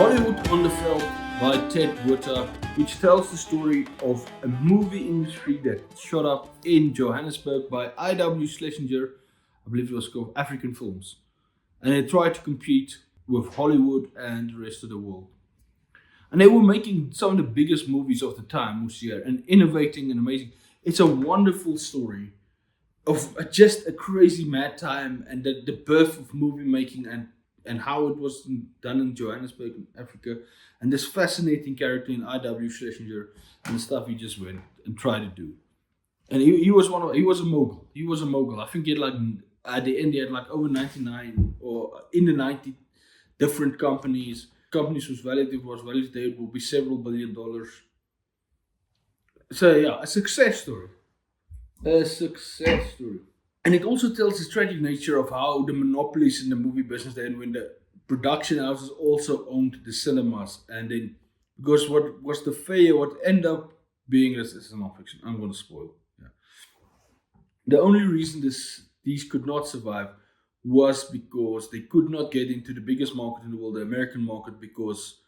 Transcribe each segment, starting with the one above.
Hollywood on the Veld by Ted Woodard, which tells the story of a movie industry that shot up in Johannesburg by I.W. Schlesinger, I believe it was called African Films. And they tried to compete with Hollywood and the rest of the world. And they were making some of the biggest movies of the time, Musier, and innovating and amazing. It's a wonderful story of just a crazy mad time and the birth of movie making and how it was done in Johannesburg, in Africa, and this fascinating character in I.W. Schlesinger and the stuff he just went and tried to do. And he was he was a mogul. He was a mogul. I think he had like at the end he had like over 99 or in the 90 different companies. Companies whose value today will be several $billion. So yeah, a success story. A success story. And it also tells the tragic nature of how the monopolies in the movie business then when the production houses also owned the cinemas and then because what was the failure, what ended up being this is non-fiction. I'm gonna spoil. Yeah. The only reason these could not survive was because they could not get into the biggest market in the world, the American market, because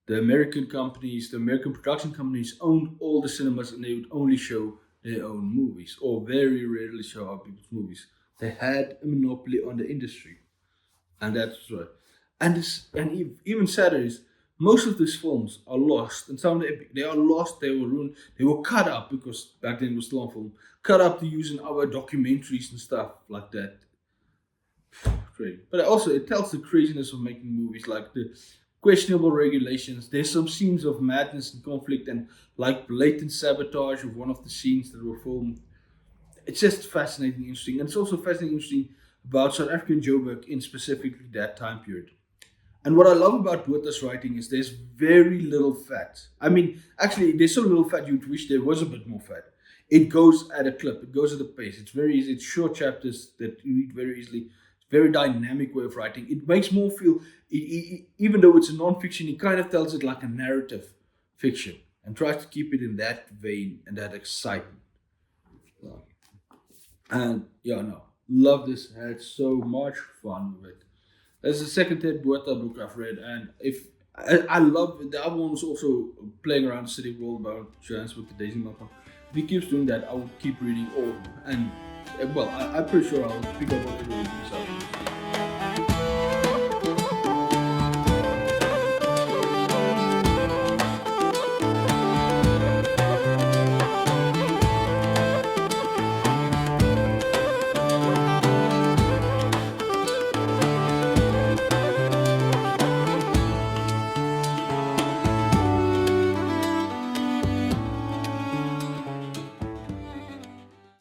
the American companies, the American production companies owned all the cinemas and they would only show their own movies or very rarely show other people's movies. They had a monopoly on the industry. And that's right. Even sadder is most of these films are lost, and some of they are lost. They were ruined. They were cut up because back then it was still on film, cut up to use in our documentaries and stuff like that. Crazy. But also it tells the craziness of making movies, like the questionable regulations. There's some scenes of madness and conflict and like blatant sabotage of one of the scenes that were filmed. It's just fascinating, interesting, and it's also fascinating, interesting about South African Joburg in specifically that time period. And what I love about Botha's writing is there's very little fat. I mean, actually, there's so little fat you'd wish there was a bit more fat. It goes at a clip. It goes at a pace. It's very easy. It's short chapters that you read very easily. Very dynamic way of writing. It makes more feel, even though it's a non-fiction, he kind of tells it like a narrative fiction and tries to keep it in that vein and that excitement. And yeah, no, love this. Had so much fun with it. That's the second Ted Botha book I've read, and if I love it. The other one was also playing around the city world about Johannesburg, the Daisy Mapper. If he keeps doing that, I will keep reading all of them. And well, I'm pretty sure I'll pick up on